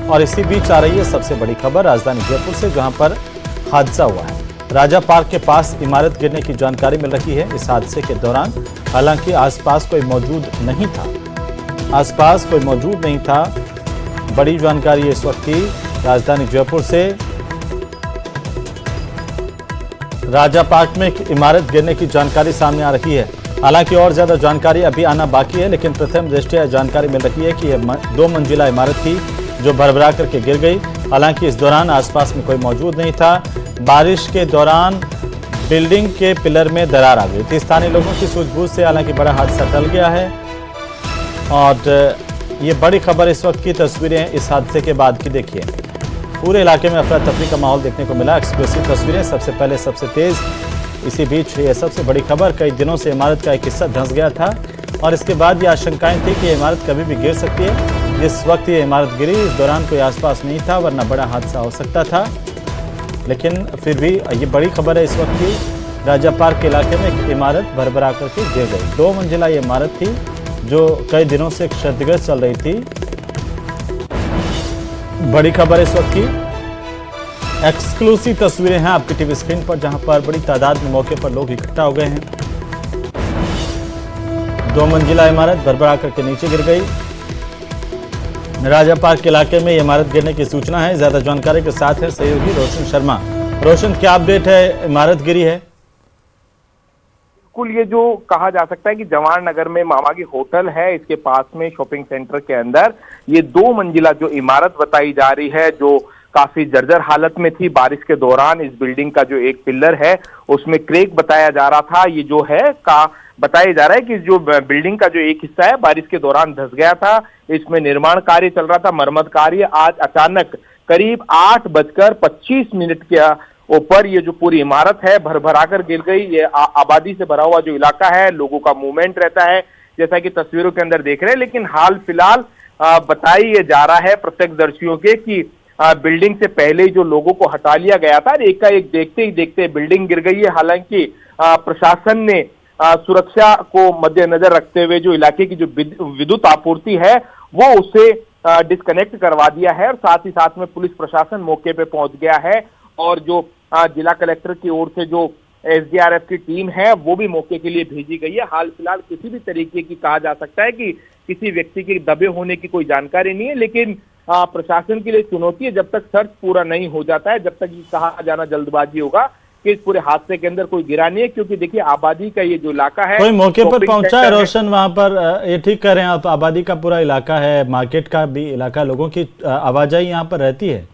और इसी बीच आ रही है सबसे बड़ी खबर राजधानी जयपुर से, जहां पर हादसा हुआ है। राजा पार्क के पास इमारत गिरने की जानकारी मिल रही है। इस हादसे के दौरान हालांकि आसपास कोई मौजूद नहीं था। बड़ी जानकारी इस वक्त की राजधानी जयपुर से। राजा पार्क में एक इमारत गिरने की जानकारी सामने आ रही है। हालांकि और ज्यादा जानकारी अभी आना बाकी है, लेकिन प्रथम दृष्टया जानकारी मिल रही है कि यह 2 मंजिला इमारत थी जो भरभरा करके गिर गई। हालांकि इस दौरान आसपास में कोई मौजूद नहीं था। बारिश के दौरान बिल्डिंग के पिलर में दरार आ गई थी। स्थानीय लोगों की सूझबूझ से हालांकि बड़ा हादसा टल गया है। और ये बड़ी खबर इस वक्त की तस्वीरें इस हादसे के बाद की देखिए। पूरे इलाके में अफरा तफरी का माहौल देखने को मिला। एक्सक्लूसिव तस्वीरें, सबसे पहले सबसे तेज। इसी बीच ये सबसे बड़ी खबर, कई दिनों से इमारत का एक हिस्सा धंस गया था और इसके बाद ये आशंकाएं थी कि ये इमारत कभी भी गिर सकती है। जिस वक्त ये इमारत गिरी इस दौरान कोई आसपास नहीं था, वरना बड़ा हादसा हो सकता था। लेकिन फिर भी ये बड़ी खबर है इस वक्त की। राजा पार्क के इलाके में एक इमारत भरभरा करके गिर गई। 2 मंजिला ये इमारत थी जो कई दिनों से क्षतिग्रस्त चल रही थी। बड़ी खबर इस वक्त की। एक्सक्लूसिव तस्वीरें हैं आपकी टीवी स्क्रीन पर, जहां पर बड़ी तादाद में मौके पर लोग इकट्ठा हो गए हैं। 2 मंजिला इमारत भरभरा करके नीचे गिर गई। राजा पार्क के इलाके में इमारत गिरने की सूचना है। ज्यादा जानकारी के साथ है सहयोगी रोशन शर्मा। रोशन, क्या अपडेट है? इमारत गिरी है? बिल्कुल, ये जो कहा जा सकता है कि जवाहर नगर में मामा की होटल है, इसके पास में शॉपिंग सेंटर के अंदर ये 2 मंजिला जो इमारत बताई जा रही है, जो काफी जर्जर हालत में थी बारिश के दौरान। इस बिल्डिंग का जो एक पिलर है उसमें क्रैक बताया जा रहा था। ये जो है बताया जा रहा है कि जो बिल्डिंग का जो एक हिस्सा है बारिश के दौरान धंस गया था। इसमें निर्माण कार्य चल रहा था, मरम्मत कार्य। आज अचानक करीब 8:25 के ऊपर ये जो पूरी इमारत है भरभरा कर गिर गई। ये आबादी से भरा हुआ जो इलाका है, लोगों का मूवमेंट रहता है, जैसा कि तस्वीरों के अंदर देख रहे हैं। लेकिन हाल फिलहाल बताई ये जा रहा है प्रत्यक्षदर्शियों के कि बिल्डिंग से पहले ही जो लोगों को हटा लिया गया था, एक का एक देखते ही देखते बिल्डिंग गिर गई है। हालांकि प्रशासन ने सुरक्षा को मद्देनजर रखते हुए जो इलाके की जो विद्युत आपूर्ति है वो उसे डिस्कनेक्ट करवा दिया है और साथ ही साथ में पुलिस प्रशासन मौके पे पहुंच गया है। और जो जिला कलेक्टर की ओर से जो एसडीआरएफ की टीम है वो भी मौके के लिए भेजी गई है। हाल फिलहाल किसी भी तरीके की कहा जा सकता है कि किसी व्यक्ति के दबे होने की कोई जानकारी नहीं है, लेकिन प्रशासन के लिए चुनौती है जब तक सर्च पूरा नहीं हो जाता है, जब तक ये कहा जाना जल्दबाजी होगा कि इस पूरे हादसे के अंदर कोई गिरा नहीं है। क्योंकि देखिए आबादी का ये जो इलाका है, कोई मौके पर पहुंचा है रोशन वहां पर? ये ठीक कर रहे हैं आप, आबादी का पूरा इलाका है, मार्केट का भी इलाका, लोगों की आवाजाही यहाँ पर रहती है।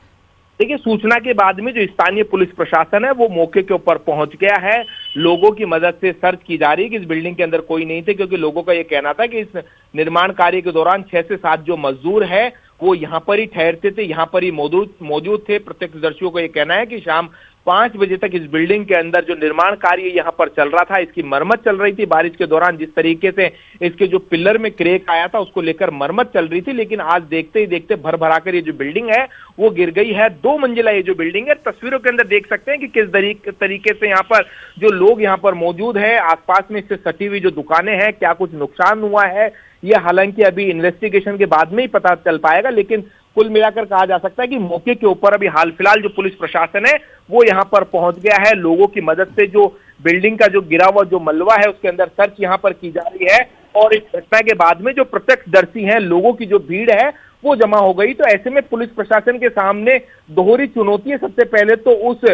देखिए, सूचना के बाद में जो स्थानीय पुलिस प्रशासन है वो मौके के ऊपर पहुंच गया है। लोगों की मदद से सर्च की जा रही है कि इस बिल्डिंग के अंदर कोई नहीं थे, क्योंकि लोगों का ये कहना था कि इस निर्माण कार्य के दौरान 6 से 7 जो मजदूर है वो यहाँ पर ही ठहरते थे, यहाँ पर ही मौजूद थे। प्रत्यक्षदर्शियों का ये कहना है कि शाम 5 बजे तक इस बिल्डिंग के अंदर जो निर्माण कार्य यहाँ पर चल रहा था, इसकी मरम्मत चल रही थी। बारिश के दौरान जिस तरीके से इसके जो पिलर में क्रैक आया था उसको लेकर मरम्मत चल रही थी, लेकिन आज देखते ही देखते भर भराकर ये जो बिल्डिंग है वो गिर गई है। 2 मंजिला ये जो बिल्डिंग है, तस्वीरों के अंदर देख सकते हैं कि किस तरीके से यहाँ पर जो लोग यहाँ पर मौजूद है, आसपास में इससे सटी हुई जो दुकानें हैं, क्या कुछ नुकसान हुआ है ये हालांकि अभी इन्वेस्टिगेशन के बाद में ही पता चल पाएगा। लेकिन कुल मिलाकर कहा जा सकता है कि मौके के ऊपर अभी हाल फिलहाल जो पुलिस प्रशासन है वो यहाँ पर पहुंच गया है। लोगों की मदद से जो बिल्डिंग का जो गिरा हुआ जो मलबा है उसके अंदर सर्च यहाँ पर की जा रही है। और इस घटना के बाद में जो प्रत्यक्षदर्शी हैं, लोगों की जो भीड़ है वो जमा हो गई। तो ऐसे में पुलिस प्रशासन के सामने दोहरी चुनौती है। सबसे पहले तो उस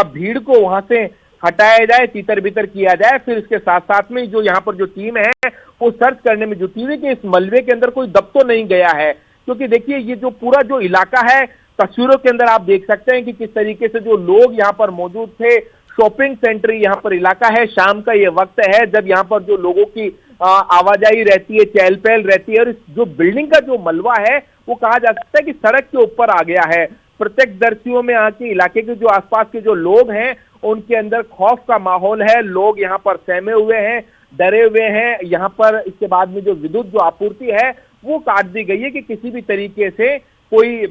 भीड़ को वहां से हटाया जाए, तीतर बितर किया जाए, फिर इसके साथ साथ में जो यहाँ पर जो टीम है वो सर्च करने में जुटी हुई कि इस मलबे के अंदर कोई दब तो नहीं गया है। क्योंकि देखिए ये जो पूरा जो इलाका है, तस्वीरों के अंदर आप देख सकते हैं कि किस तरीके से जो लोग यहाँ पर मौजूद थे। शॉपिंग सेंटर यहाँ पर इलाका है, शाम का ये वक्त है जब यहाँ पर जो लोगों की आवाजाही रहती है, चहल पहल रहती है। और इस जो बिल्डिंग का जो मलबा है वो कहा जा सकता है कि सड़क के ऊपर आ गया है। प्रत्यक्षदर्शियों में आके इलाके के जो आसपास के जो लोग हैं उनके अंदर खौफ का माहौल है। लोग यहाँ पर सहमे हुए हैं, डरे हुए हैं। यहाँ पर इसके बाद में जो विद्युत जो आपूर्ति है वो काट दी गई है कि किसी भी तरीके से कोई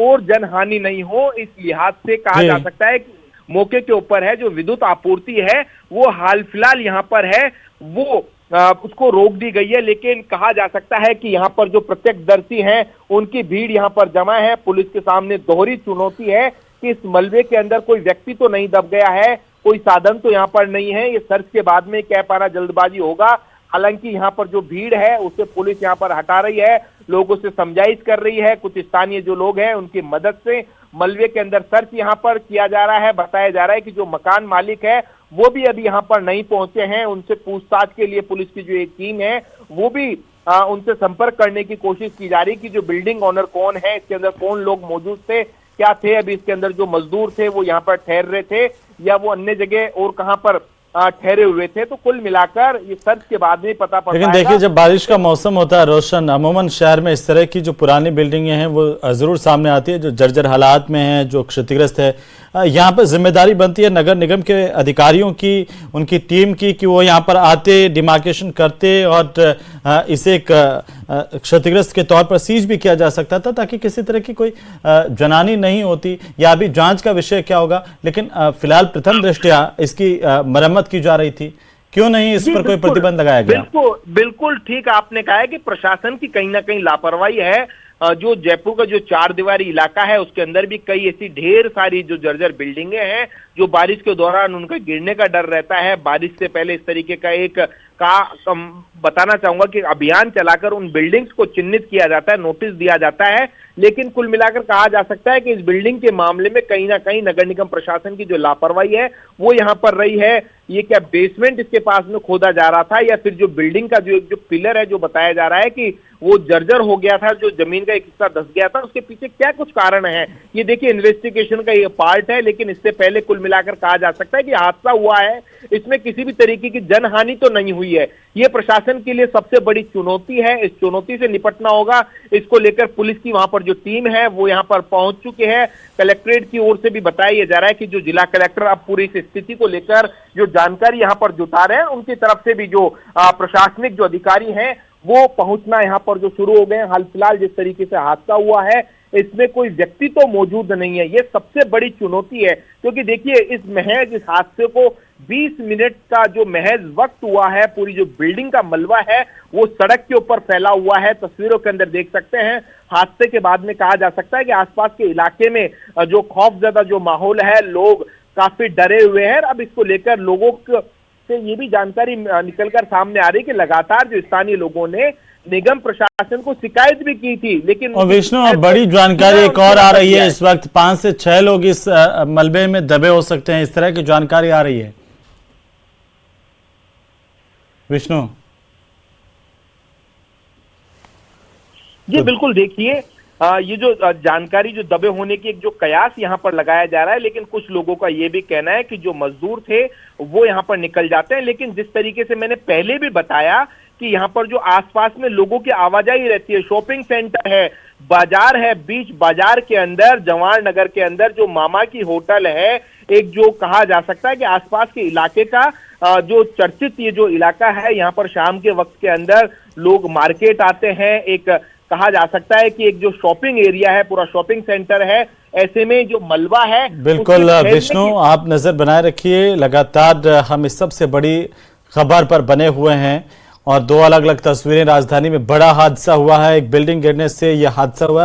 और जनहानि नहीं हो। इस लिहाज से कहा जा सकता है कि मौके के ऊपर है जो विद्युत आपूर्ति है वो हाल फिलहाल यहाँ पर है वो उसको रोक दी गई है। लेकिन कहा जा सकता है कि यहाँ पर जो प्रत्यक्षदर्शी हैं उनकी भीड़ यहाँ पर जमा है। पुलिस के सामने दोहरी चुनौती है कि इस मलबे के अंदर कोई व्यक्ति तो नहीं दब गया है, कोई साधन तो यहाँ पर नहीं है। ये सर्च के बाद में कह पाना जल्दबाजी होगा। हालांकि यहाँ पर जो भीड़ है उसे पुलिस यहाँ पर हटा रही है, लोगों से समझाइश कर रही है। कुछ स्थानीय जो लोग हैं उनकी मदद से मलबे के अंदर सर्च यहाँ पर किया जा रहा है। बताया जा रहा है कि जो मकान मालिक है वो भी अभी यहाँ पर नहीं पहुंचे हैं। उनसे पूछताछ के लिए पुलिस की जो एक टीम है वो भी उनसे संपर्क करने की कोशिश की जा रही है कि जो बिल्डिंग ओनर कौन है, इसके अंदर कौन लोग मौजूद थे, क्या थे अभी इसके अंदर जो मजदूर थे वो यहाँ पर ठहर रहे थे या वो अन्य जगह और कहाँ पर ठहरे हुए थे। तो कुल मिलाकर ये सर्च के बाद में पता पड़ता है। लेकिन देखिए, जब बारिश का मौसम होता है रोशन, अमूमन शहर में इस तरह की जो पुरानी बिल्डिंगें हैं वो जरूर सामने आती है, जो जर्जर हालात में है, जो क्षतिग्रस्त है। यहाँ पर जिम्मेदारी बनती है नगर निगम के अधिकारियों की, उनकी टीम की, कि वो यहाँ पर आते, डिमार्केशन करते और इसे एक क्षतिग्रस्त के तौर पर सीज भी किया जा सकता था ताकि किसी तरह की कोई जनानी नहीं होती। या अभी जांच का विषय क्या होगा, लेकिन फिलहाल प्रथम दृष्टया इसकी मरम्मत की जा रही थी, क्यों नहीं इस पर कोई प्रतिबंध लगाया गया? बिल्कुल ठीक आपने कहा है कि प्रशासन की कहीं ना कहीं लापरवाही है। जो जयपुर का जो 4 दीवारी इलाका है उसके अंदर भी कई ऐसी ढेर सारी जो जर्जर बिल्डिंगें हैं जो बारिश के दौरान उनका गिरने का डर रहता है। बारिश से पहले इस तरीके का बताना चाहूंगा कि अभियान चलाकर उन बिल्डिंग्स को चिन्हित किया जाता है, नोटिस दिया जाता है। लेकिन कुल मिलाकर कहा जा सकता है कि इस बिल्डिंग के मामले में कहीं ना कहीं नगर निगम प्रशासन की जो लापरवाही है वो यहाँ पर रही है। ये क्या बेसमेंट इसके पास में खोदा जा रहा था या फिर जो बिल्डिंग का जो पिलर है, जो बताया जा रहा है कि वो जर्जर हो गया था, जो जमीन का एक हिस्सा धंस गया था, उसके पीछे क्या कुछ कारण है, ये देखिए इन्वेस्टिगेशन का ये पार्ट है। लेकिन इससे पहले कुल मिलाकर कहा जा सकता है कि हादसा हुआ है, इसमें किसी भी तरीके की जनहानि तो नहीं हुई है। ये प्रशासन के लिए सबसे बड़ी चुनौती है, इस चुनौती से निपटना होगा। इसको लेकर पुलिस की वहां पर जो टीम है वो यहाँ पर पहुंच चुकी है। कलेक्ट्रेट की ओर से भी बताया जा रहा है कि जो जिला कलेक्टर अब पूरी इस स्थिति को लेकर जो जानकारी यहाँ पर जुटा रहे हैं, उनकी तरफ से भी जो प्रशासनिक जो अधिकारी हैं वो पहुंचना यहाँ पर जो शुरू हो गए हैं। हाल फिलहाल जिस तरीके से हादसा हुआ है इसमें कोई व्यक्ति तो मौजूद नहीं है, ये सबसे बड़ी चुनौती है। क्योंकि देखिए इस हादसे को 20 मिनट का जो महज वक्त हुआ है, पूरी जो बिल्डिंग का मलबा है वो सड़क के ऊपर फैला हुआ है। तस्वीरों के अंदर देख सकते हैं। हादसे के बाद में कहा जा सकता है कि आसपास के इलाके में जो खौफजदा जो माहौल है, लोग काफी डरे हुए हैं। अब इसको लेकर लोगों से ये भी जानकारी निकलकर सामने आ रही है कि लगातार जो स्थानीय लोगों ने निगम प्रशासन को शिकायत भी की थी। लेकिन और विष्णु, बड़ी जानकारी एक और आ रही है इस वक्त, 5 से 6 लोग इस मलबे में दबे हो सकते हैं, इस तरह की जानकारी आ रही है। विष्णु जी बिल्कुल, देखिए ये जो जानकारी जो दबे होने की एक जो कयास यहाँ पर लगाया जा रहा है, लेकिन कुछ लोगों का ये भी कहना है कि जो मजदूर थे वो यहाँ पर निकल जाते हैं। लेकिन जिस तरीके से मैंने पहले भी बताया कि यहाँ पर जो आसपास में लोगों की आवाजाही रहती है, शॉपिंग सेंटर है, बाजार है, बीच बाजार के अंदर, जवाहर नगर के अंदर जो मामा की होटल है, एक जो कहा जा सकता है कि आसपास के इलाके का जो चर्चित ये जो इलाका है, यहाँ पर शाम के वक्त के अंदर लोग मार्केट आते हैं। एक कहा जा सकता है कि एक जो शॉपिंग एरिया है, पूरा शॉपिंग सेंटर है, ऐसे में जो मलबा है। बिल्कुल विष्णु, आप नजर बनाए रखिए, लगातार हम इस सबसे बड़ी खबर पर बने हुए हैं और 2 अलग अलग तस्वीरें। राजधानी में बड़ा हादसा हुआ है, एक बिल्डिंग गिरने से यह हादसा हुआ है।